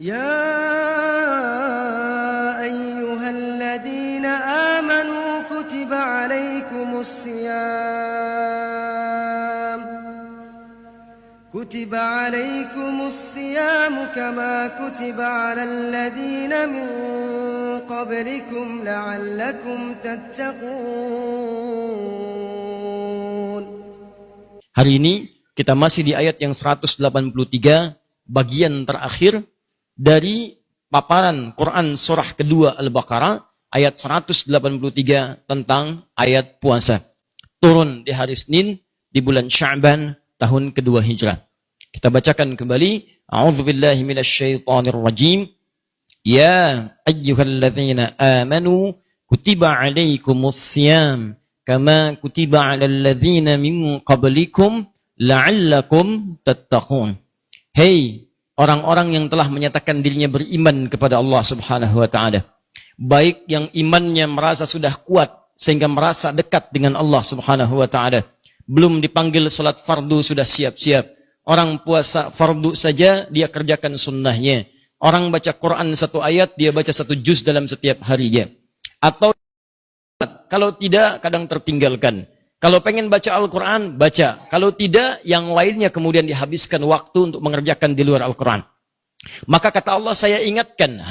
يا أيها الذين آمنوا كتب عليكم الصيام كما كتب على الذين من قبلكم لعلكم تتقون. Hari ini kita masih di ayat yang 183, bagian terakhir dari paparan Quran surah kedua Al-Baqarah, ayat 183 tentang ayat puasa. Turun di hari Senin di bulan Sya'ban tahun kedua Hijrah. Kita bacakan kembali. A'udzubillahi minasyaitonir rajim. Ya ayyuhalladzina amanu kutiba alaikumus siyam kama kutiba 'alal ladzina min qablikum la'allakum tattaqun. Hei orang-orang yang telah menyatakan dirinya beriman kepada Allah Subhanahu wa taala, baik yang imannya merasa sudah kuat sehingga merasa dekat dengan Allah Subhanahu wa taala, belum dipanggil salat fardu sudah siap-siap. Orang puasa fardu saja dia kerjakan sunnahnya. Orang baca Quran satu ayat dia baca satu juz dalam setiap harinya. Atau kalau tidak kadang tertinggalkan. Kalau pengen baca Al-Quran, baca. Kalau tidak, yang lainnya kemudian dihabiskan waktu untuk mengerjakan di luar Al-Quran. Maka kata Allah, saya ingatkan,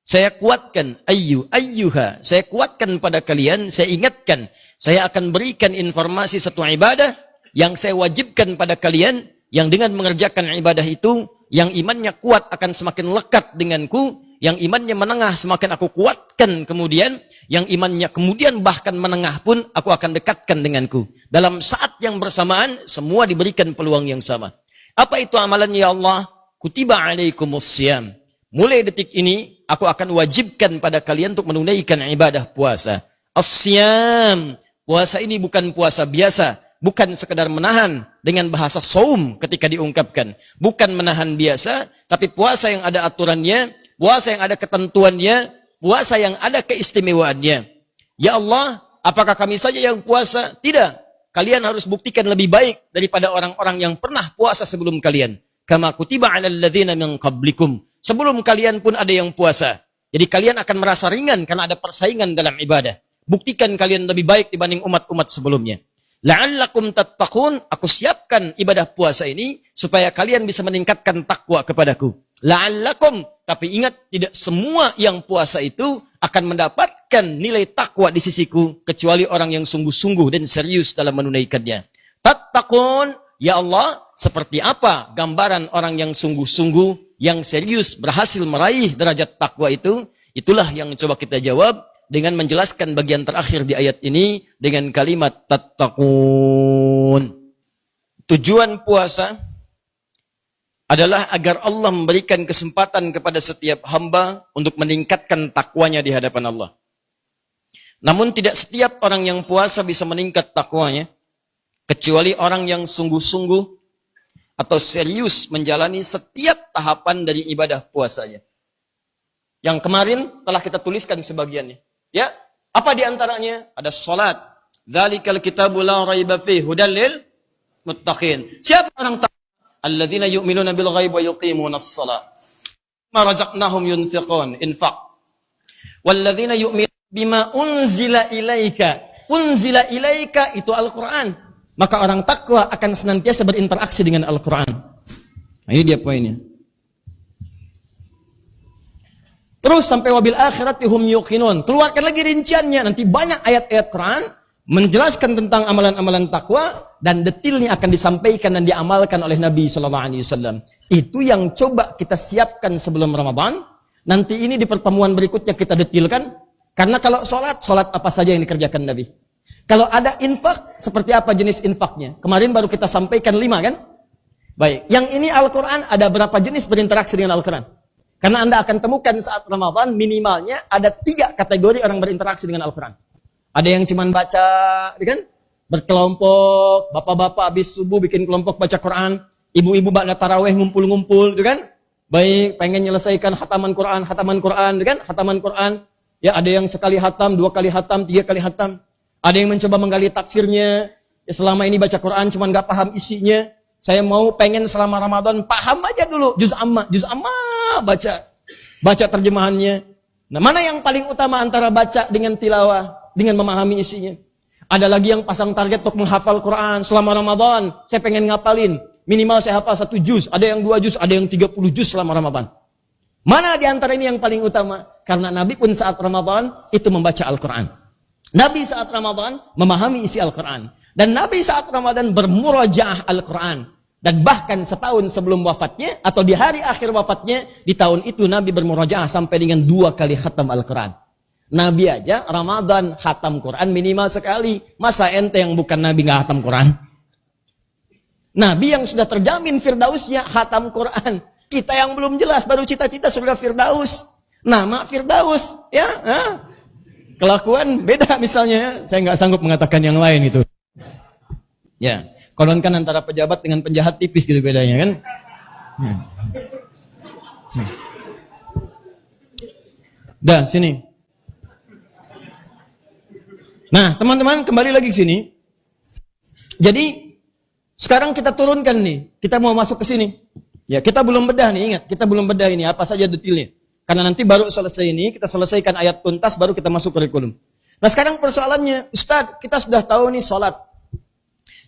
saya kuatkan, ayyuha, saya kuatkan pada kalian, saya ingatkan, saya akan berikan informasi satu ibadah yang saya wajibkan pada kalian, yang dengan mengerjakan ibadah itu, yang imannya kuat akan semakin lekat denganku, yang imannya menengah semakin aku kuatkan kemudian, yang imannya kemudian bahkan menengah pun aku akan dekatkan denganku. Dalam saat yang bersamaan, semua diberikan peluang yang sama. Apa itu amalannya ya Allah? Kutiba alaikumus siyam. Mulai detik ini, aku akan wajibkan pada kalian untuk menunaikan ibadah puasa. As-siyam. Puasa ini bukan puasa biasa. Bukan sekadar menahan dengan bahasa saum ketika diungkapkan. Bukan menahan biasa, tapi puasa yang ada aturannya, puasa yang ada ketentuannya, puasa yang ada keistimewaannya. Ya Allah, apakah kami saja yang puasa? Tidak. Kalian harus buktikan lebih baik daripada orang-orang yang pernah puasa sebelum kalian. Kama kutiba 'alal ladzina min qablikum. Sebelum kalian pun ada yang puasa. Jadi kalian akan merasa ringan karena ada persaingan dalam ibadah. Buktikan kalian lebih baik dibanding umat-umat sebelumnya. La'allakum tattaqun, aku siapkan ibadah puasa ini supaya kalian bisa meningkatkan takwa kepadaku. La'allakum, tapi ingat tidak semua yang puasa itu akan mendapatkan nilai takwa di sisiku kecuali orang yang sungguh-sungguh dan serius dalam menunaikannya. Tattaqun, ya Allah, seperti apa gambaran orang yang sungguh-sungguh, yang serius berhasil meraih derajat takwa itu? Itulah yang coba kita jawab dengan menjelaskan bagian terakhir di ayat ini dengan kalimat tattaqun. Tujuan puasa adalah agar Allah memberikan kesempatan kepada setiap hamba untuk meningkatkan takwanya di hadapan Allah. Namun tidak setiap orang yang puasa bisa meningkat takwanya, kecuali orang yang sungguh-sungguh atau serius menjalani setiap tahapan dari ibadah puasanya. Yang kemarin telah kita tuliskan sebagiannya. Ya, apa di antaranya? Ada salat. Dzalikal kitabu la raiba fihi hudal lil muttaqin. Siapa orang takwa? Alladzina yu'minuna bil ghaib wa yuqimunas shalah. Ma razaqnahum yunfiqun, infaq. Walladzina yu'minuna bima unzila ilaika. Unzila ilaika itu Al-Qur'an. Maka orang takwa akan senantiasa berinteraksi dengan Al-Qur'an. Nah, ini dia poinnya. Terus sampai wabil akhirati hum yuqinun. Keluarkan lagi rinciannya. Nanti banyak ayat-ayat Quran menjelaskan tentang amalan-amalan takwa dan detailnya akan disampaikan dan diamalkan oleh Nabi SAW. Itu yang coba kita siapkan sebelum Ramadan. Nanti ini di pertemuan berikutnya kita detailkan. Karena kalau sholat apa saja yang dikerjakan Nabi. Kalau ada infak, seperti apa jenis infaknya? Kemarin baru kita sampaikan 5 kan? Baik, yang ini Al-Quran ada berapa jenis berinteraksi dengan Al-Quran? Karena Anda akan temukan saat Ramadan minimalnya ada 3 kategori orang berinteraksi dengan Al-Quran. Ada yang cuma baca, kan? Berkelompok, bapak-bapak habis subuh bikin kelompok baca Quran, ibu-ibu ba'da tarawih ngumpul-ngumpul, kan? Baik, pengen menyelesaikan hataman Quran, kan? Hataman Quran. Ya, ada yang sekali hatam, 2 kali hatam, 3 kali hatam. Ada yang mencoba menggali tafsirnya. Ya, selama ini baca Quran cuma nggak paham isinya. Saya mau pengen selama Ramadan paham aja dulu juz amma baca terjemahannya. Nah, mana yang paling utama antara baca dengan tilawah, dengan memahami isinya? Ada lagi yang pasang target untuk menghafal Quran selama Ramadan. Saya pengen ngapalin, minimal saya hafal 1 juz, ada yang 2 juz, ada yang 30 juz selama Ramadan. Mana di antara ini yang paling utama? Karena Nabi pun saat Ramadan itu membaca Al-Quran. Nabi saat Ramadan memahami isi Al-Quran. Dan Nabi saat Ramadan bermurajaah Al-Quran. Dan bahkan setahun sebelum wafatnya, atau di hari akhir wafatnya, di tahun itu Nabi bermurajaah sampai dengan 2 kali khatam Al-Quran. Nabi aja Ramadan khatam Quran minimal sekali. Masa ente yang bukan Nabi gak khatam Quran? Nabi yang sudah terjamin Firdausnya khatam Quran. Kita yang belum jelas, baru cita-cita surga Firdaus. Nama Firdaus, ya. Kelakuan beda misalnya. Saya nggak sanggup mengatakan yang lain itu. Ya, konon kan antara pejabat dengan penjahat tipis gitu bedanya kan. Dah, sini. Nah, teman-teman kembali lagi ke sini. Jadi, sekarang kita turunkan nih. Kita mau masuk ke sini. Ya, kita belum bedah nih, ingat. Kita belum bedah ini, apa saja detailnya. Karena nanti baru selesai ini, kita selesaikan ayat tuntas, baru kita masuk kurikulum. Nah, sekarang persoalannya, Ustadz, kita sudah tahu nih sholat.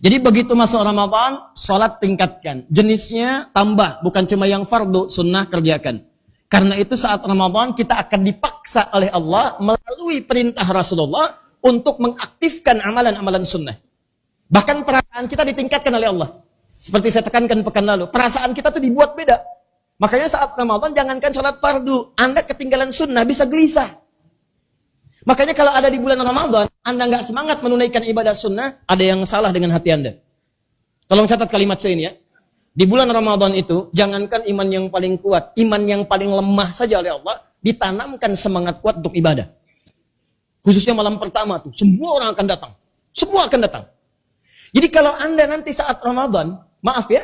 Jadi begitu masuk Ramadan, sholat tingkatkan. Jenisnya tambah, bukan cuma yang fardu, sunnah kerjakan. Karena itu saat Ramadan kita akan dipaksa oleh Allah melalui perintah Rasulullah untuk mengaktifkan amalan-amalan sunnah. Bahkan perasaan kita ditingkatkan oleh Allah. Seperti saya tekankan pekan lalu, perasaan kita tuh dibuat beda. Makanya saat Ramadan jangankan sholat fardu, Anda ketinggalan sunnah bisa gelisah. Makanya kalau ada di bulan Ramadan, Anda nggak semangat menunaikan ibadah sunnah, ada yang salah dengan hati Anda. Tolong catat kalimat saya ini ya. Di bulan Ramadan itu, jangankan iman yang paling kuat, iman yang paling lemah saja oleh Allah, ditanamkan semangat kuat untuk ibadah. Khususnya malam pertama tuh, semua orang akan datang. Semua akan datang. Jadi kalau Anda nanti saat Ramadan, maaf ya,